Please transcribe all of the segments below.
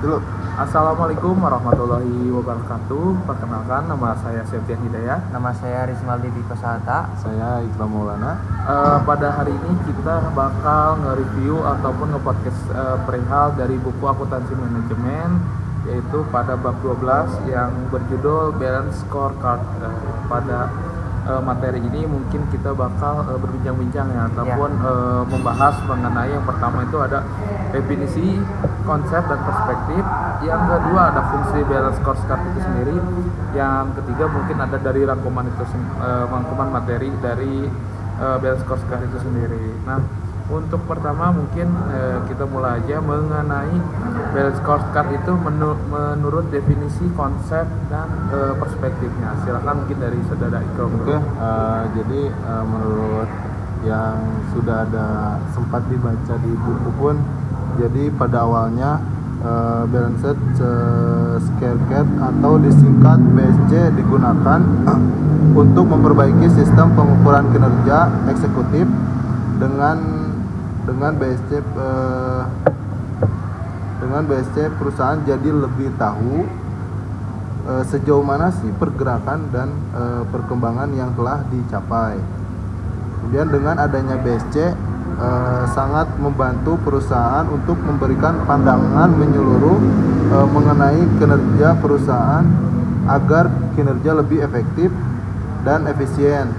dulu. Assalamualaikum warahmatullahi wabarakatuh. Perkenalkan, nama saya Septian Hidayat. Nama saya Rizmaldi Dikosata. Saya Iqbal Maulana. Pada hari ini kita bakal nge-review ataupun nge-podcast perihal dari buku akuntansi manajemen, yaitu pada bab 12 yang berjudul Balance Scorecard. Pada materi ini mungkin kita bakal berbincang-bincang ya, ataupun membahas mengenai yang pertama itu ada definisi, konsep dan perspektif. Yang kedua ada fungsi balance scorecard itu sendiri. Yang ketiga mungkin ada dari rangkuman materi dari balance scorecard itu sendiri. Nah, untuk pertama mungkin kita mulai aja mengenai balance scorecard itu menurut definisi, konsep dan perspektifnya. Silakan mungkin dari saudara Ikram. Oke, jadi menurut yang sudah ada sempat dibaca di buku pun, jadi pada awalnya balanced scorecard atau disingkat BSC digunakan untuk memperbaiki sistem pengukuran kinerja eksekutif dengan BSC perusahaan jadi lebih tahu sejauh mana sih pergerakan dan perkembangan yang telah dicapai. Kemudian dengan adanya BSC sangat membantu perusahaan untuk memberikan pandangan menyeluruh mengenai kinerja perusahaan agar kinerja lebih efektif dan efisien.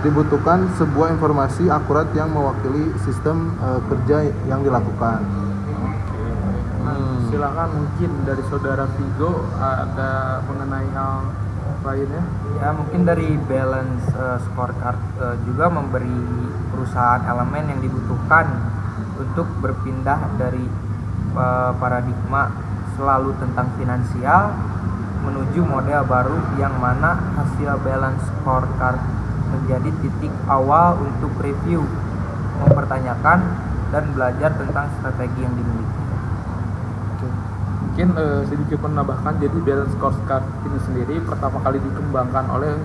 Dibutuhkan sebuah informasi akurat yang mewakili sistem kerja yang dilakukan. Silakan mungkin dari saudara Vigo ada mengenai hal lainnya. Ya, mungkin dari balance scorecard juga memberi perusahaan elemen yang dibutuhkan untuk berpindah dari paradigma selalu tentang finansial menuju model baru yang mana hasil balance scorecard menjadi titik awal untuk review, mempertanyakan dan belajar tentang strategi yang dimiliki. Mungkin sedikit menambahkan, jadi balance scorecard ini sendiri pertama kali dikembangkan oleh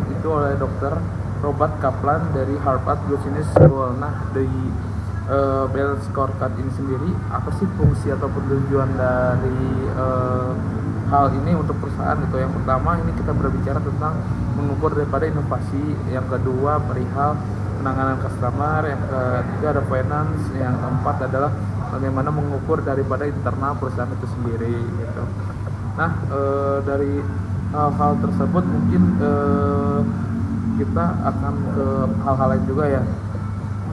Dr. Robert Kaplan dari Harvard Business School. Nah, dari balance scorecard ini sendiri, apa sih fungsi ataupun tujuan dari hal ini untuk perusahaan itu? Yang pertama ini kita berbicara tentang mengukur daripada inovasi, yang kedua perihal penanganan customer, yang ketiga ada finance, yang keempat adalah bagaimana mengukur daripada internal perusahaan itu sendiri gitu. Nah, dari hal-hal tersebut mungkin kita akan ke hal-hal lain juga ya.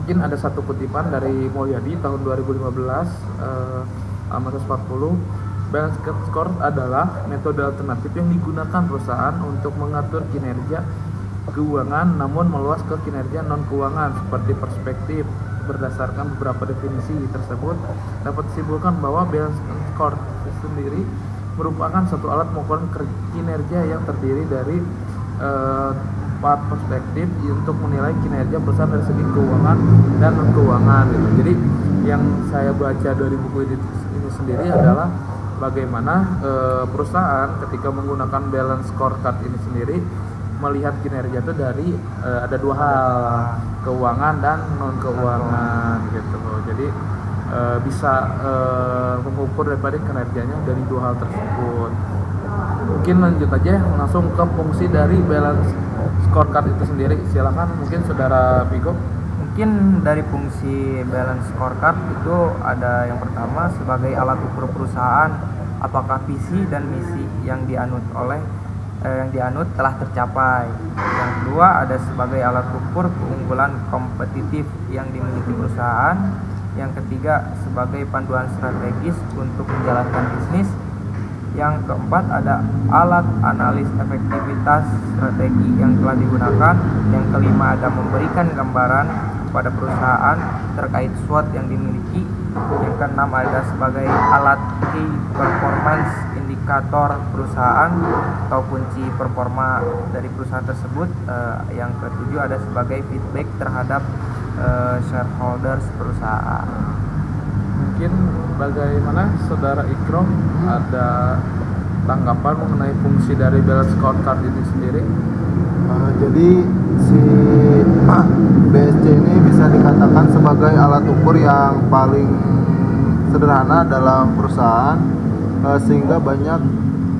Mungkin ada satu kutipan dari Mulyadi tahun 2015 halaman 140. Balance score adalah metode alternatif yang digunakan perusahaan untuk mengatur kinerja keuangan namun meluas ke kinerja non keuangan seperti perspektif. Berdasarkan beberapa definisi tersebut dapat disimpulkan bahwa balance score sendiri merupakan satu alat mengukur kinerja yang terdiri dari 4 perspektif untuk menilai kinerja perusahaan dari segi keuangan dan non keuangan gitu. Jadi yang saya baca dari buku ini sendiri adalah bagaimana perusahaan ketika menggunakan balance scorecard ini sendiri melihat kinerja itu dari ada dua hal, keuangan dan non keuangan gitu. Jadi bisa mengukur daripada kinerjanya dari dua hal tersebut. Mungkin lanjut aja langsung ke fungsi dari balance scorecard itu sendiri. Silakan mungkin saudara Vigo. Mungkin dari fungsi balance scorecard itu ada yang pertama sebagai alat ukur perusahaan apakah visi dan misi yang dianut telah tercapai. Yang kedua ada sebagai alat ukur keunggulan kompetitif yang dimiliki perusahaan. Yang ketiga sebagai panduan strategis untuk menjalankan bisnis. Yang keempat ada alat analis efektivitas strategi yang telah digunakan. Yang kelima ada memberikan gambaran pada perusahaan terkait SWOT yang dimiliki. Yang keenam ada sebagai alat key performance indikator perusahaan atau kunci performa dari perusahaan tersebut. Yang ketujuh ada sebagai feedback terhadap shareholders perusahaan. Mungkin bagaimana saudara Ikram ada tanggapan mengenai fungsi dari balance scorecard ini sendiri? Jadi si BSC ini bisa dikatakan sebagai alat ukur yang paling sederhana dalam perusahaan sehingga banyak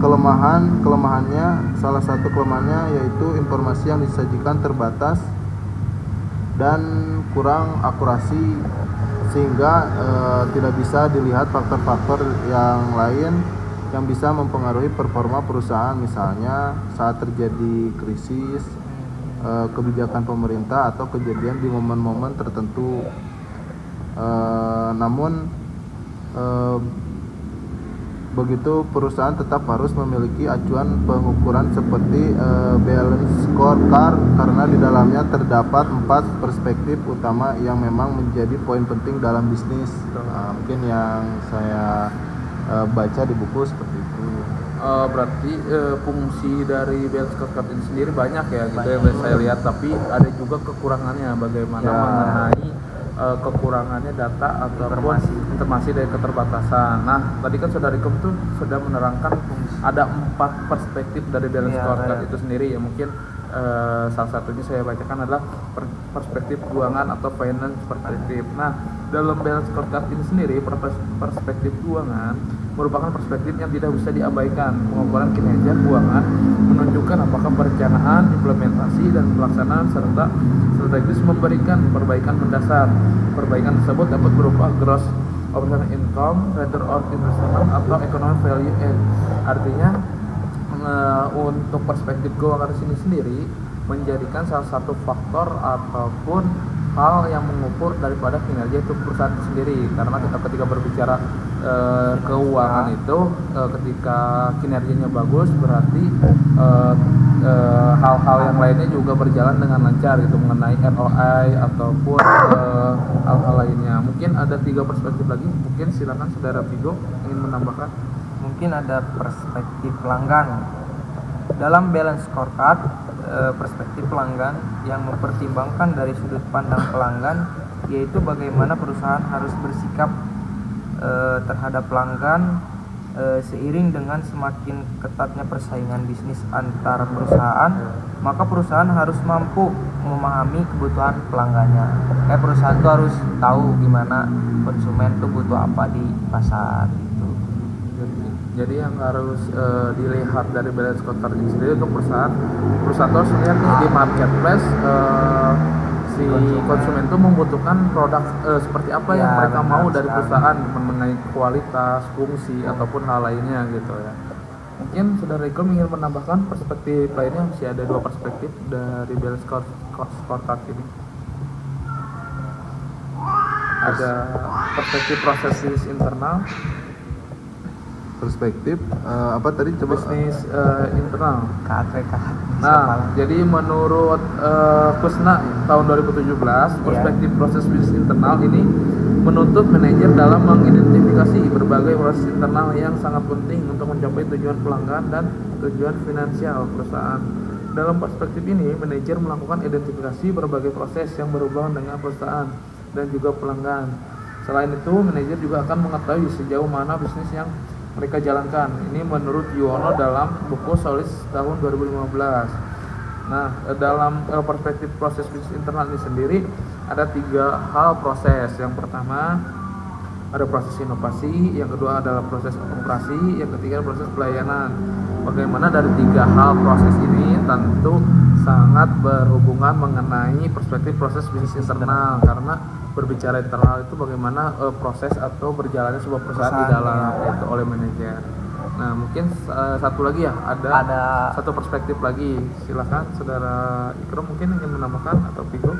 kelemahannya. Salah satu kelemahannya yaitu informasi yang disajikan terbatas dan kurang akurasi, sehingga tidak bisa dilihat faktor-faktor yang lain yang bisa mempengaruhi performa perusahaan, misalnya saat terjadi krisis, kebijakan pemerintah atau kejadian di momen-momen tertentu. Namun begitu, perusahaan tetap harus memiliki acuan pengukuran seperti balance scorecard, karena di dalamnya terdapat 4 perspektif utama yang memang menjadi poin penting dalam bisnis. Mungkin yang saya baca di buku seperti itu. Berarti fungsi dari balance scorecard ini sendiri banyak ya gitu yang saya lihat, tapi ada juga kekurangannya. Bagaimana mengenai kekurangannya data ataupun informasi dari keterbatasan. Nah, tadi kan Saudara Ikom tuh sudah menerangkan ada 4 perspektif dari balance scorecard itu sendiri ya. Mungkin salah satunya saya bacakan adalah perspektif keuangan atau finance perspektif. Nah, dalam balance scorecard ini sendiri, perspektif keuangan merupakan perspektif yang tidak bisa diabaikan. Pengukuran kinerja keuangan menunjukkan apakah perencanaan, implementasi, dan pelaksanaan serta strategis memberikan perbaikan mendasar. Perbaikan tersebut dapat berupa gross operating income, return on investment, atau economic value add. Artinya untuk perspektif keuangan di sini sendiri menjadikan salah satu faktor ataupun hal yang mengukur daripada kinerja itu perusahaan itu sendiri. Karena kita ketika berbicara keuangan itu, ketika kinerjanya bagus berarti hal-hal yang lainnya juga berjalan dengan lancar gitu, mengenai ROI ataupun hal-hal lainnya. Mungkin ada 3 perspektif lagi, mungkin silakan Saudara Vigo ingin menambahkan. Mungkin ada perspektif pelanggan. Dalam balance scorecard, perspektif pelanggan yang mempertimbangkan dari sudut pandang pelanggan, yaitu bagaimana perusahaan harus bersikap terhadap pelanggan seiring dengan semakin ketatnya persaingan bisnis antar perusahaan, maka perusahaan harus mampu memahami kebutuhan pelanggannya. Perusahaan itu harus tahu gimana konsumen itu butuh apa di pasar gitu. Jadi yang harus dilihat dari balance scorecard ini sendiri untuk perusahaan harus lihat nih di marketplace si konsumen itu membutuhkan produk seperti apa yang mereka mau dari perusahaan, mengenai kualitas, fungsi ataupun hal lainnya gitu ya. Mungkin Saudara Ikom ingin menambahkan perspektif lainnya, masih ada 2 perspektif dari balance scorecard ini. Ada perspektif proses bisnis internal, Perspektif apa tadi, coba? bisnis internal. KTK. Nah, jadi menurut Kusna tahun 2017, perspektif proses bisnis internal ini menuntut manajer dalam mengidentifikasi berbagai proses internal yang sangat penting untuk mencapai tujuan pelanggan dan tujuan finansial perusahaan. Dalam perspektif ini, manajer melakukan identifikasi berbagai proses yang berhubungan dengan perusahaan dan juga pelanggan. Selain itu, manajer juga akan mengetahui sejauh mana bisnis yang mereka jalankan. Ini menurut Yuwono dalam buku Solis tahun 2015. Nah, dalam perspektif proses bisnis internal ini sendiri ada 3 hal proses. Yang pertama ada proses inovasi, yang kedua adalah proses operasi, yang ketiga proses pelayanan. Bagaimana dari 3 hal proses ini tentu sangat berhubungan mengenai perspektif proses bisnis internal, karena berbicara internal itu bagaimana proses atau berjalannya sebuah perusahaan di dalam itu oleh manajer. Nah, mungkin satu lagi ya, ada satu perspektif lagi. Silakan Saudara Ikrom mungkin ingin menambahkan atau Vigo.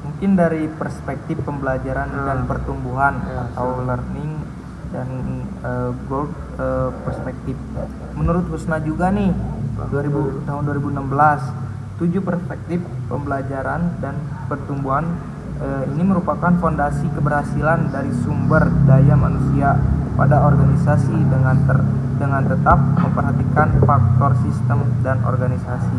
Mungkin dari perspektif pembelajaran dan pertumbuhan atau learning dan growth perspektif. Menurut Husna juga nih, tahun 2016, 7 perspektif pembelajaran dan pertumbuhan ini merupakan fondasi keberhasilan dari sumber daya manusia pada organisasi dengan tetap memperhatikan faktor sistem dan organisasi.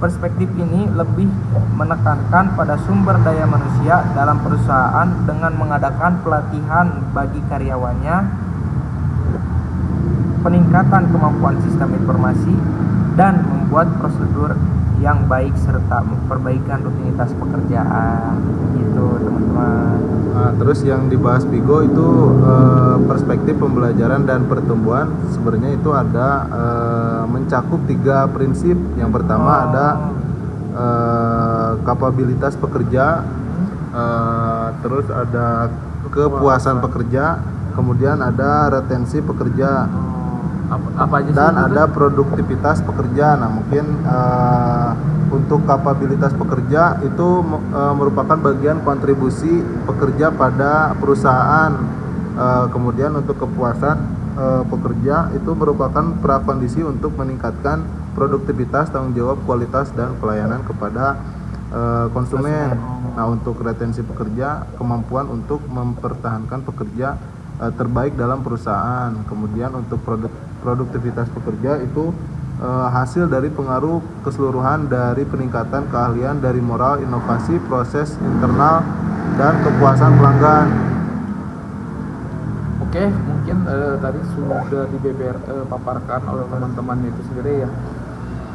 Perspektif ini lebih menekankan pada sumber daya manusia dalam perusahaan dengan mengadakan pelatihan bagi karyawannya, peningkatan kemampuan sistem informasi, dan membuat prosedur yang baik serta memperbaikan rutinitas pekerjaan gitu teman-teman. terus yang dibahas Pigo itu perspektif pembelajaran dan pertumbuhan. Sebenarnya itu ada mencakup 3 prinsip. Yang pertama ada kapabilitas pekerja, terus ada kepuasan pekerja, kemudian ada retensi pekerja, Apa aja sih dan itu? ada produktivitas pekerja. Nah, mungkin untuk kapabilitas pekerja itu merupakan bagian kontribusi pekerja pada perusahaan. Kemudian untuk kepuasan pekerja itu merupakan prakondisi untuk meningkatkan produktivitas, tanggung jawab, kualitas, dan pelayanan kepada konsumen. Nah, untuk retensi pekerja, kemampuan untuk mempertahankan pekerja terbaik dalam perusahaan. Kemudian untuk produktivitas pekerja itu hasil dari pengaruh keseluruhan dari peningkatan keahlian dari moral, inovasi, proses internal, dan kepuasan pelanggan. Oke, mungkin tadi sudah paparkan oleh teman-teman itu sendiri ya.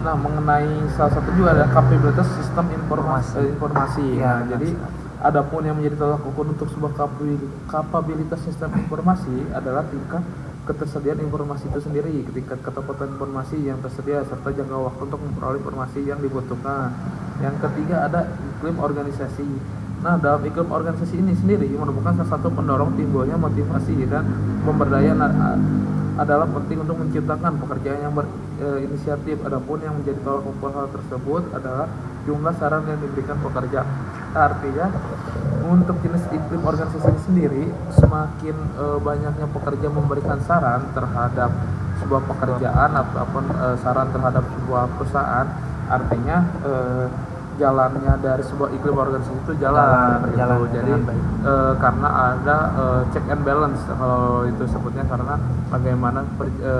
Nah, mengenai salah satu juga ada kapabilitas sistem informasi. Ya, Nah, jadi adapun yang menjadi tolak ukur untuk sebuah kapabilitas sistem informasi adalah tingkat ketersediaan informasi itu sendiri, tingkat ketepatan informasi yang tersedia, serta jangka waktu untuk memperoleh informasi yang dibutuhkan. Yang ketiga ada iklim organisasi. Nah, dalam iklim organisasi ini sendiri merupakan salah satu pendorong timbulnya motivasi dan pemberdayaan adalah penting untuk menciptakan pekerjaan yang berinisiatif. Adapun yang menjadi tolak ukur hal tersebut adalah jumlah saran yang diberikan pekerja. Artinya untuk jenis iklim organisasi sendiri, semakin banyaknya pekerja memberikan saran terhadap sebuah pekerjaan ataupun saran terhadap sebuah perusahaan, artinya jalannya dari sebuah iklim organisasi itu jalan gitu. Jadi karena ada check and balance, kalau itu sebutnya, karena bagaimana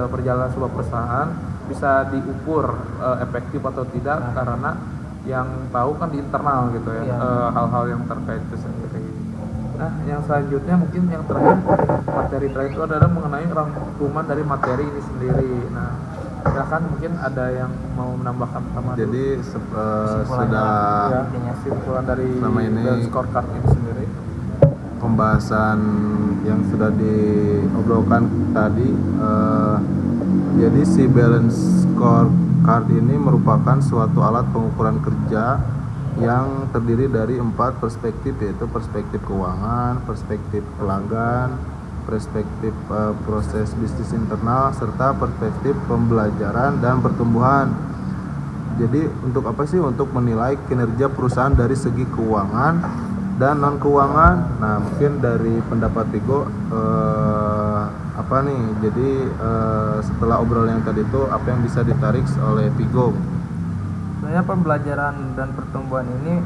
perjalanan sebuah perusahaan bisa diukur efektif atau tidak, karena yang tahu kan di internal gitu ya, hal-hal yang terkait itu sendiri. Nah, yang selanjutnya mungkin yang terakhir, materi terakhir itu adalah mengenai rangkuman dari materi ini sendiri. Nah, silakan mungkin ada yang mau menambahkan sama Jadi sudah ya, kesimpulan dari selama ini scorecard ini sendiri. pembahasan yang sudah diobrolkan tadi, jadi si balance scorecard ini merupakan suatu alat pengukuran kerja yang terdiri dari 4 perspektif, yaitu perspektif keuangan, perspektif pelanggan, perspektif proses bisnis internal, serta perspektif pembelajaran dan pertumbuhan. Jadi untuk apa sih? Untuk menilai kinerja perusahaan dari segi keuangan dan non keuangan. Nah, mungkin dari pendapat Pigo apa nih? Jadi setelah obrolan yang tadi itu, apa yang bisa ditarik oleh Pigo? Sebenarnya pembelajaran dan pertumbuhan ini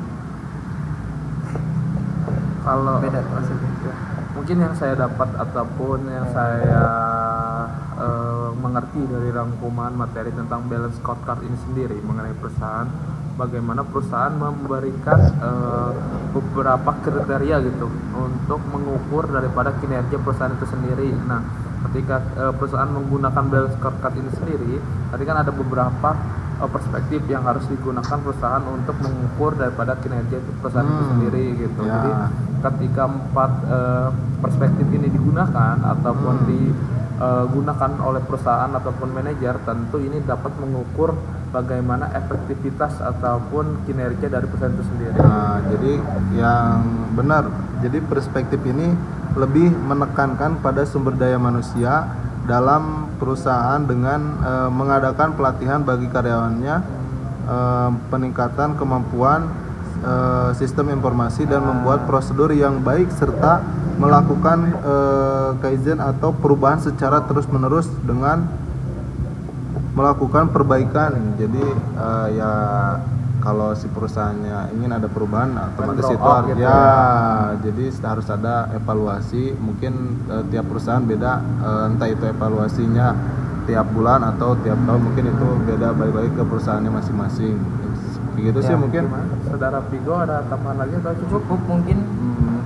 Kalau beda maksudnya. mungkin yang saya dapat ataupun yang saya mengerti dari rangkuman materi tentang balance scorecard ini sendiri mengenai perusahaan, bagaimana perusahaan memberikan beberapa kriteria gitu untuk mengukur daripada kinerja perusahaan itu sendiri. Nah, ketika perusahaan menggunakan balance scorecard ini sendiri, tadi kan ada beberapa perspektif yang harus digunakan perusahaan untuk mengukur daripada kinerja perusahaan itu sendiri gitu. Ya. Jadi ketika 4 perspektif ini digunakan ataupun digunakan oleh perusahaan ataupun manajer, tentu ini dapat mengukur bagaimana efektivitas ataupun kinerja dari perusahaan itu sendiri. Nah, jadi yang benar, jadi perspektif ini lebih menekankan pada sumber daya manusia dalam perusahaan dengan mengadakan pelatihan bagi karyawannya, peningkatan kemampuan sistem informasi, dan membuat prosedur yang baik, serta melakukan kaizen atau perubahan secara terus-menerus dengan melakukan perbaikan. Jadi ya kalau si perusahaannya ingin ada perubahan, otomatis itu harus gitu jadi harus ada evaluasi. Mungkin tiap perusahaan beda, entah itu evaluasinya tiap bulan atau tiap tahun, mungkin itu beda balik-balik ke perusahaannya masing-masing. Begitu sih mungkin. Gimana? Saudara Pigo ada tambahan lagi atau Cukup mungkin.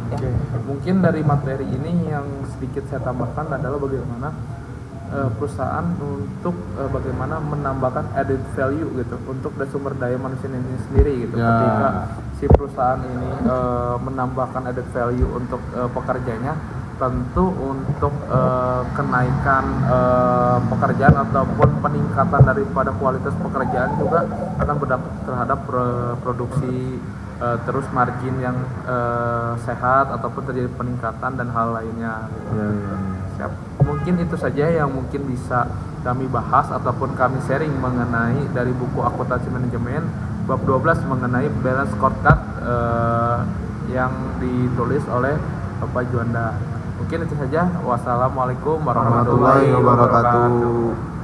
Oke. Mungkin dari materi ini yang sedikit saya tambahkan adalah bagaimana perusahaan untuk bagaimana menambahkan added value gitu untuk sumber daya manusia ini sendiri gitu. Ya. Ketika si perusahaan ini menambahkan added value untuk pekerjanya, tentu untuk kenaikan pekerjaan ataupun peningkatan daripada kualitas pekerjaan juga akan berdampak terhadap produksi, terus margin yang sehat ataupun terjadi peningkatan dan hal lainnya. Siap. Mungkin itu saja yang mungkin bisa kami bahas ataupun kami sharing mengenai dari buku akuntansi manajemen bab 12 mengenai balance scorecard yang ditulis oleh Bapak Juanda. Mungkin itu saja. Wassalamualaikum warahmatullahi warahmatullahi wabarakatuh. wabarakatuh.